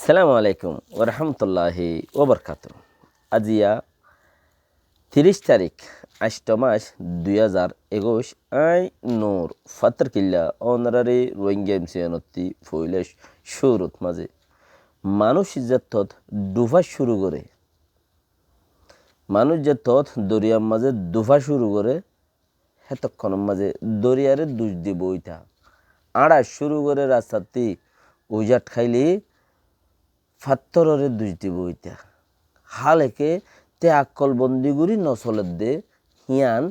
সালামু আলাইকুম ওরহামতুল্লাহি ওবরকাতুহ। আজিয়া 30 তারিখ 8 মাস 2021 আই নূর ফাতর কিল্লা অনারারি রোহিঙ্গা এমসিয়ানতি ফইলেশ শুরুত মাঝে মানুষ যে তথ ডুফা শুরু করে মানুষ যে তথ দরিয়ার মাঝে ডুফা শুরু করে হেতক্ষণের মাঝে দরিয়ারে দুষ দিব ওইটা আড়া শুরু করে রাস্তাতে উজাট খাইলি ফাত্তরের দুষ দিব ওইটা হালেকে তে আকল বন্দিগুড়ি নচলের দে হিয়ান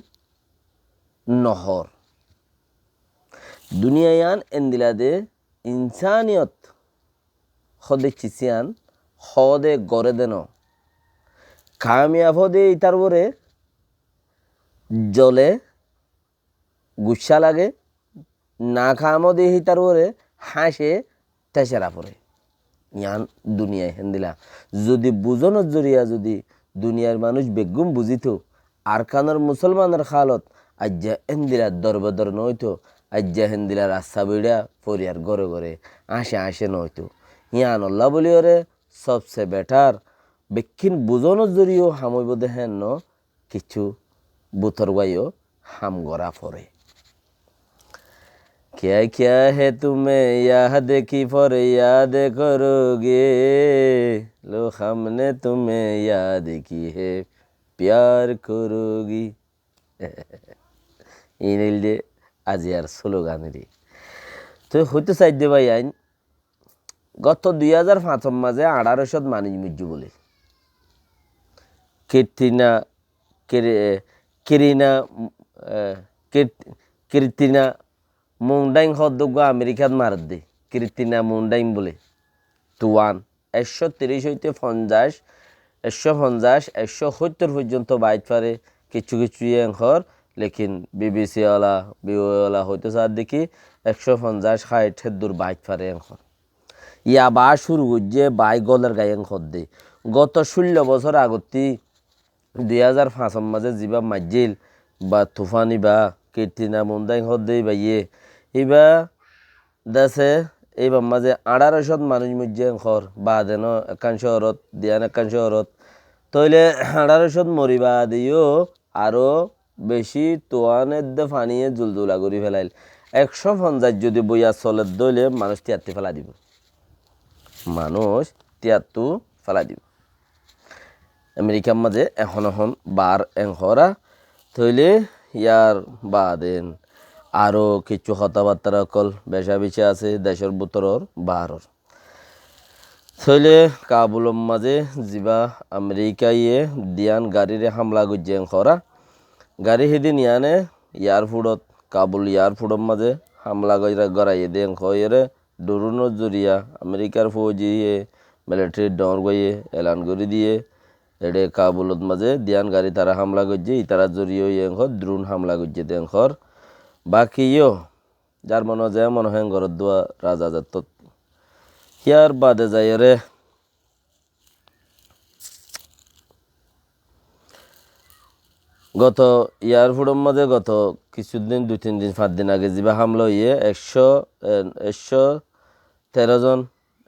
নহর দুনিয়ায়ান এন্দিলা দে ইনসানিয়ত হদে চিসিয়ান হদে গড়ে দেন কামিয়াব হদে ইতার বরে জলে গুসা লাগে না খামদে হিতার বরে হাসে তেসেরা পড়ে ইয়ান দুনিয়ায় হেন্দিলা যদি বুঝনের জরিয়া যদি দুনিয়ার মানুষ বেগুম বুঝিত আর কানের মুসলমানের খালত আজ্জা হেন্দিলা দরবেদর নইতো আজ্জা হেন্দিলা রাস্তা বেড়া পরিয়ার ঘরে ঘরে আসে নইতো ইয়ান আল্লাহ বলি ওরে সবসে বেটার বেক্ষিন বুঝনের জরিও হামইব দেখেন ন কিছু বুথর গাইও হাম গড়া পড়ে क्या क्या है तुम्हें याद की फर याद करोगे लो हमने तुम्हें याद की है प्यार करोगी ইনিলদে আজিয়ার স্লোগানেরই তো হইতে চাইতে ভাই আইন গত 2005 মাঝে 1800 মানুষ মৃত্যু বলে কীর্তিনা কিরিনা কীর্তিনা মুন্ডাইং হদ্দুগা আমেরিকাত মারত দে কৃতিনা মুন্ডাইং বলে টুয়ান 130 হইতে 50 150 170 পর্যন্ত বাইট পারে কিছু কিছু এংহর লেকিন বিবিসি ওয়ালা বিওয়ালা হইতে সার দেখি 150 60 দূর বাইট পারে এংহর ইয়া বা শুরু যে বাই গলের গায়ে এংহর দে গত 16 বছর আগতি 2005 মাঝে জিবা মাজিল বা তুফানি বা কীর্তিনা মুন্ডাইং হদ দেই বাইয়ে ইবা দেশে এইবার মাঝে 1800 মানুষ মধ্যে ঘর বা দেন একান শহরত দিয়ান একান শহরত তইলে 1800 মরিবা দিও আরও বেশি তোয়ানের দে ফানিয়ে জুলজুলা করি ফেলাইল 150 যদি বইয়া চলে দইলে মানুষ 73 ফেলা দিব মানুষ 73 ফেলা দিব আমেরিকার মাঝে এখন বার এংহরা তইলে ইয়ার বাদেন আরও কিছু কথাবার্তা অকল বেশা বেশি আছে দেশের ভিতরের বাহারর থইলে কাবুলের মাঝে যিবা আমেরিকাইয়ে দিয়ান গাড়িরে হামলা গুজিয়ান করা গাড়ি সেদিন ইয়ানে এয়ারপোর্টত কাবুল এয়ারপোর্টের মাঝে হামলা গড়াইয়ে দেন খয়েরে ড্রোনের জরিয়া আমেরিকার ফৌজিয়ে মিলিটারি ডর গইয়ে এলান করে দিয়ে এডে কাবুলত মাঝে দিয়ান গাড়ি তারা হামলা গজ্জে ইতারা জরিয়ে ইয়েঙ্কর ড্রোন হামলা গজ্জে দেনখর বাকিও যার মনে যায় মনে হয় ঘরের দোয়া রাজা যাত ইয়ার বাদে যায় রে গত এয়ারপোর্টের মাঝে গত কিছুদিন 2-3 দিন 5 দিন আগে যিবা হামলা হইয়ে 113 জন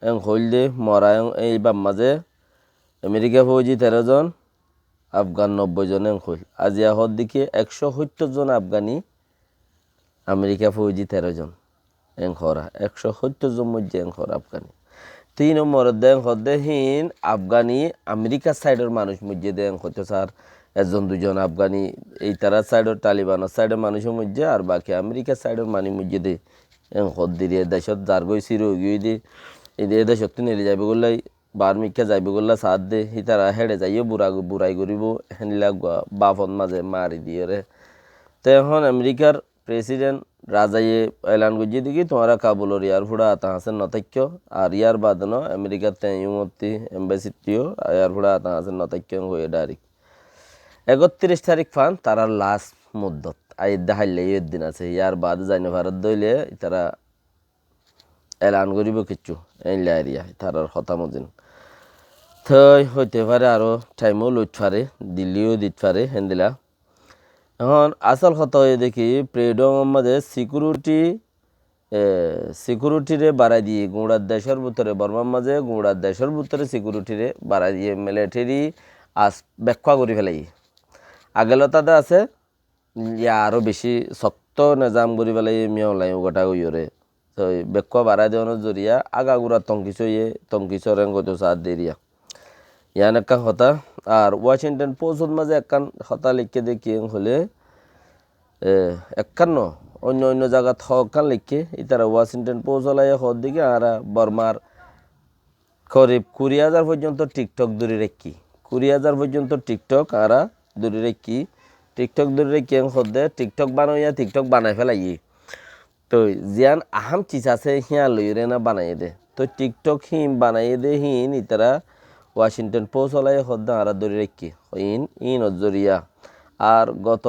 এং হইলে মরা এই বাম মাঝে আমেরিকা ফৌজি 13 জন আফগান 90 জন এং হইল আজি আহর দিকে 170 জন আফগানি আমেরিকা ফৌজি 13 জন এংখরা 170 জন মধ্যে এংখর আফগানি 3 নম্বরের দেন হদে হিন আফগানি আমেরিকা সাইডের মানুষ মধ্যে দেন হতে স্যার একজন দুজন আফগানি এই তারা সাইডের তালিবানের সাইডের মানুষের মধ্যে আর বাকি আমেরিকা সাইডের মানুষ মধ্যে দে এংখর দিয়ে দেশত যার গই সিরো গিয়ে দি এই দেশত নিলে যাবে গলাই বার্মিকা যাইবে গলা সাথ দে হি তারা হেডে যাইও বুড়াই করিব হেনিলা বাফন মাঝে মারি দিয়ে রে তো এখন আমেরিকার প্রেসিডেন্ট রাজাইয়ে এলান গজিয়ে দেখি তোমারা কাবুলের এয়ারপোর্টে আতা আছেন নতাক্য আর ইয়ার বাদন আমেরিকার তেমতি এম্বাসিটিও এয়ারপোর্টে আতা আছেন নতাক্য হয়ে ডাইরেক্ট 31 তারিখ ফান তারা লাস্ট মুদ্দত আই দেখাইলে এই দিন আছে ইয়ার বাদ যাইনে ভারত দইলে তারা এলান করিব কিছু এই এরিয়া তারার হতামদিন থই হইতে পারে আরও টাইমও লইতে পারে দিল্লিও দিতে পারে হেন্দিলা এখন আসল কথা হয়ে দেখি ফ্রিডমের মাঝে সিকিউরিটি সিকিউরিটিরে বাড়াই দিয়ে গুঁড়ার দেশের ভিতরে বর্মার মাঝে গুঁড়ার দেশের ভিতরে সিকিউরিটিরে বাড়াই দিয়ে মিলিটারি আস ব্যাখ্যা করে ফেলাই আগেলতাতে আছে ইয়া আরও বেশি শক্ত নিজাম করে ফেলাই মিয়াওলাই গোটা গইরে তো ব্যাখ্যা বাড়াই দেওয়ানোর জরিয়া আগাগুড়া তঙ্কিছ রেঙ্গত সার দেরিয়া ইয়ান একটা হতা আর ওয়াশিংটন পোস্টর মাঝে একখান হতা লিখে দেখি হলে একখান অন্য অন্য জায়গা হকান লিখে ইতারা ওয়াশিংটন পোস্ট হলাই হর দিকে আর বর্মার করিব 20,000 পর্যন্ত টিকটক দূরে রেখি 20,000 পর্যন্ত টিকটক আর দূরে রেখি টিকটক দূরে রেখি হদে টিকটক বানাইয়া টিকটক বানাই ফেলাই তো জিয়ান আহাম চিজ আছে হিয়া লইরে না বানাই দে তো টিকটক হিম বানাই দে হিন ইতারা ওয়াশিংটন পোস্ট হলাই হদ্দা আর দূরে রেখি ইন জরিয়া আর গত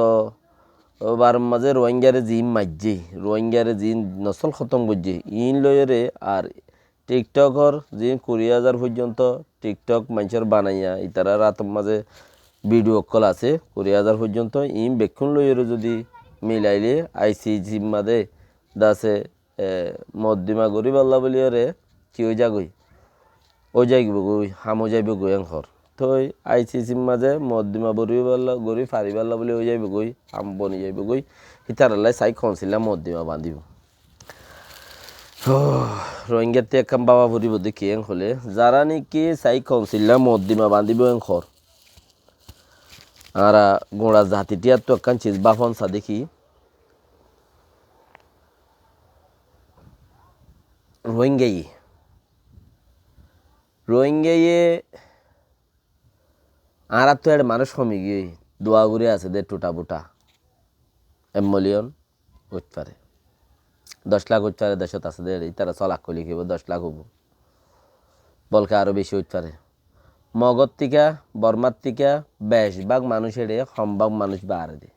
বার মাঝে রোহিঙ্গারে জিম মাইজি রোহিঙ্গারে জিন নসল খতম করছে ইন লয়রে আর টিকটকর জিন 20,000 পর্যন্ত টিকটক মানুষের বানাইয়া ইতারা রাতের মাঝে ভিডিও কল আছে 20,000 পর্যন্ত ইন বেক্ষণ লয়রে যদি মিলাইলে আইসিজি মাদে দাসে মদ্দিমা গরিব আল্লাহ বলিয়ারে কি হয়ে যাগই ও যাইব গই হামো যাইব গই ঘর তো আইসিসির মাঝে মদ্দিমা বরিবাল্লা গরি ফারিবাল্লা বলে হয়ে যাইব গই হাম বনি যাইব গই হিতারাল্লাই চাই খনছিলাম মদ্দিমা বান্ধিব রোহিঙ্গাতে একখান বাবা ভরিব দেখি হলে যারা নাকি চাই খনছিলাম মদ্দিমা বান্ধিব ঘর আর গোড়া জাতিটিয়ার তো একখান চিজ বাফনসা দেখি রোহিঙ্গাইয়ে আর তো একটা মানুষ কমে গিয়ে দোয়া ঘুরে আছে দে টুটা বুটা 1 মিলিয়ন হইতে পারে 10 লাখ হইতে পারে দেশত আছে দে তারা 6 লাখ করে লিখিব 10 লাখ হবো বলকে আরও বেশি হইতে পারে মগর থেকে বর্মার থেকে 20 ভাগ মানুষের সম্ভাগ মানুষ বাড়ে দে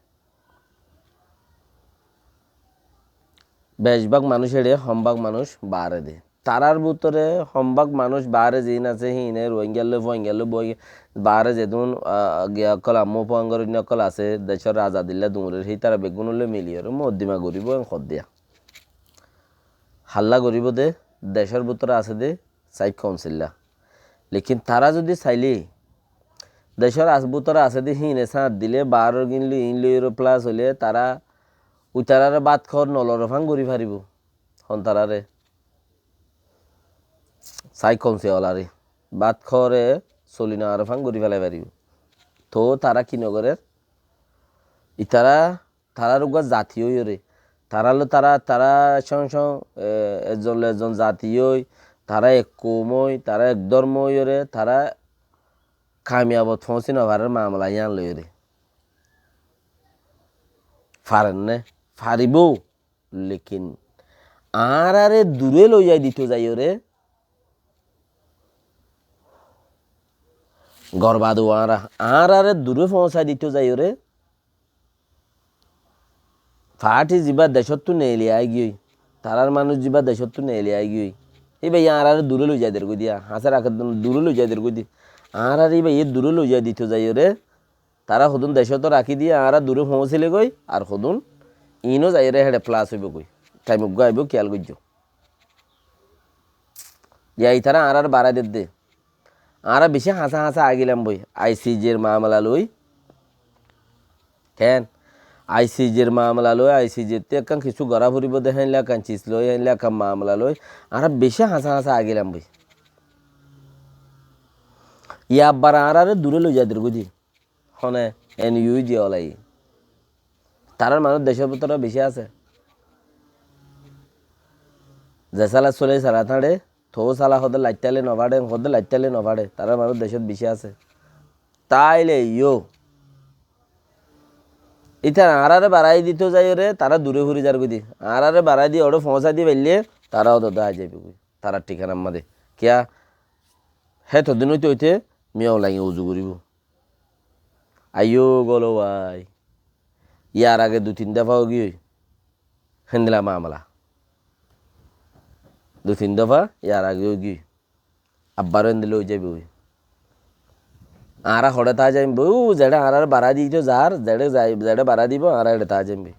20 ভাগ মানুষের সম্ভাগ মানুষ বাড়ে দে তারার ভিতরে সম্ভাগ মানুষ বাহারে জিন আছে হিনে রোহিঙ্গালে ফোহিঙ্গালে বই বাহারে যেদিন গিয়া কল আম্মু ফঙ্গর কল আছে দেশের আজাদিল্লা দুমরের সেই তারা বেগুন হলে মিলিয়ে মদ্দিমা গরিব খদ দিয়া হাল্লা গরিব দে দেশের ভিতরে আছে দে চাই কাউন্সিল্লা লেকিন তারা যদি চাইলে দেশের ভিতরে আছে দে হিনে সাঁত দিলে 12 কিনলি ইনলির প্লাস হলে তারা উতারারে বাদ খর নলর ফাং গরি ফারিব হন তারারে চাই কমছে ওলারে বাদ খরে চলি না আর ফাং গরি ফেলাই পারিব তো তারা কি নগরের ইতারা তারার উগা জাতীয় রে তারালো তারা সং এজন জাতীয় তারা এক কমই তারা এক ধর্মই রে তারা কামিয়াবত ফসি নভারের মামলা ইয়ান লই রে ফারেন নে ফারিব লেকিন আরে দূরে লই যাই দিত যাই রে গর্বাদ আরে দূরে পৌঁছাই দিত যাই রে ফাটি যা দেশত নেলিয়াই গিয়ে তারার মানুষ যা দেশত নেলিয়াই গিয়ে এই ভাই আরে দূরে লই যাই দের গই দিয়া হাসে রাখার দূরে লই যাই দের গই দি আর এই ভাই দূরে লই যাই দিত যাই রে তারা হদুন দেশত রাখি দিয়ে আর দূরে পৌঁছিলে গই আর হদুন ইনো যাই রে হেডে প্লাস হইব গই টাইম গাইব খেয়াল গইজ ইয়াই তারা আর বাড়াই দে আর বেশি হাসা আগিলাম বই আইসিজের মামলা লই কেন আইসিজের মামলা লই আইসিজেতে একখান কিছু গড়া ফুরিব দেখেন লেখান চিজ লই লেখা মামলা লই আর বেশি হাসা আগিলাম বই ইয়াবার আর দূরে লই যাদের গুদি হনে এন ইউ জি ওলাই তারার মানুষ দেশের ভিতরে বেশি আছে যে সালা চলে সারা থাড়ে থো সালা হদে লাইটালে নভাড়ে তারা মানুষ দেশত বেশি আছে তাইলে ইতা আরে বাড়াই দিত যাই রে তারা দূরে ঘুরি যার গুদি আরে বাড়াই দিয়ে ওটা পৌঁছা দিয়ে পাইলে তারাও তো দেখা যাবে তারার ঠিকানা মাদে কিয়া হে তদিন হইতে হইতে মিয়াও লাগে উজু করিব আইও গলো ভাই ইয়ার আগে 2-3 দফাও গিয়ে হেন্দিলা মামলা 2-3 দফা ইয়ার আগেও গিয়ে আব্বারও হেন্দিলে হয়ে যাবে ওই আরা হড়ে তা যাইম বউ যেটা আর বাড়া দিত যার যেটা বাড়া দিব আর এটা তা যাইবে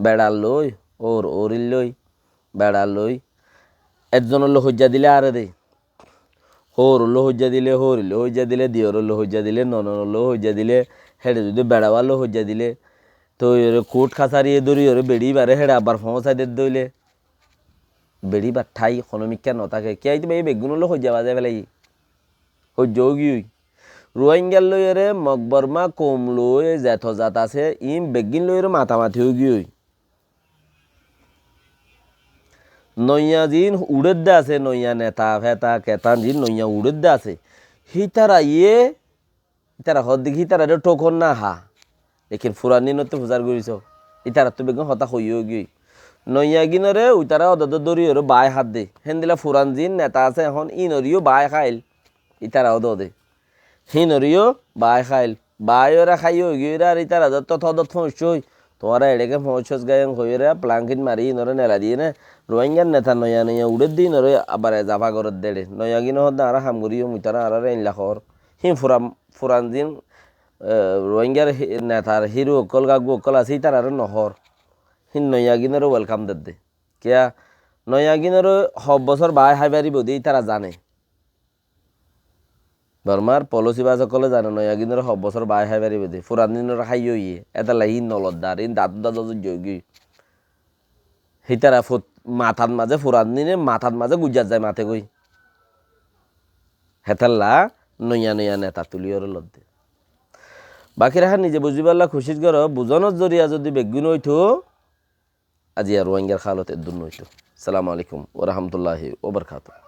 বেড়াল লই ওরিল লই বেড়াল লই একজনের লো হজ্জা দিলে আরে দে হোর লো হজ্জা দিলে হরিল হজ্জা দিলে দিয়র লো হজ্জা দিলে ননর লো হজ্জা দিলে হেডে যদি বেড়াবার লো হজ্জা দিলে তো কোর্ট খাসারি ধরি ওরে বেড়ি বারে হেডে আবার ফসাই দে দইলে বেড়ি বা ঠাই হনমিকা নতাকে কে আইতে এই বেগুনলো হজ্জা বাজে ফেলাই হজ্জাও কি রোহিঙ্গার লইরে মকবরমা কম লই জাত জাত আছে ইম বেগিন লইরে মাতামাতি হয়ে গিয়ে নইয়া জিন উড়ের দে আছে নইয়া নেতা ফেতা কেতান জিন নইয়া উড়ের দে আছে হিতারা ইতারা হদ দেখি হিতারা টোকন না হা লেকিন ফুরানি নতে ফুজার করিছ ইতারা তো বেগুন হতা হইও গিয়ে নইয়া গিনরে উতারা অদদ দরিয়র বাই হাত দে হেন দিলা ফুরান জিন নেতা আছে এখন ইনরিও বাই খাইল ইতারা অদ দে হিনরিও বাই খাইল বাই ওরা খাইও গিয়ে আর ইতারা যত থদত ফসই তোমারা এড়েকে ফসস গায়ন হইরা প্লাঙ্কিন মারি নরে নেলা দিয়ে না রোহিঙ্গার নেতা নয়া নয়া উড়ে দিন নরে আবার জাফা করত দেড়ে নয়া গিন হদ আর হামগুড়িও মুতারা আর ইনলা খর হি ফুরান জিন রোহিঙ্গার নেতার হিরো অকল গাগু অকল আছে তার আর নহর হিন নয়া গিনেরও ওয়েলকাম দে কিয়া নয়া গিনেরও সব বছর বাই হাই বাড়িব দিয়ে তারা জানে বর্মার পলিসি বাসকলে জানে নয়া গিনেরও সব বছর বাই হাই বাড়িব দিয়ে ফুরান দিনের খাইও ইয়ে এটা লাহি নলদার ইন দাদু দাদু যোগী হিতারা মাথার মাঝে ফুরান দিনে মাথার মাঝে গুজার যায় মাথে গই হেতাল্লা নয়া নয়া নেতা তুলিওর লদ্দে বাকি রাখা নিজে বুঝিবাল্লা খুশির গর বুঝনের জরিয়া যদি বেগুন হইতো আজি আর রোহিঙ্গার খালতে দুন হইতো। আসসালামু আলাইকুম ওয়া রাহমাতুল্লাহি ওয়া বারাকাতুহু।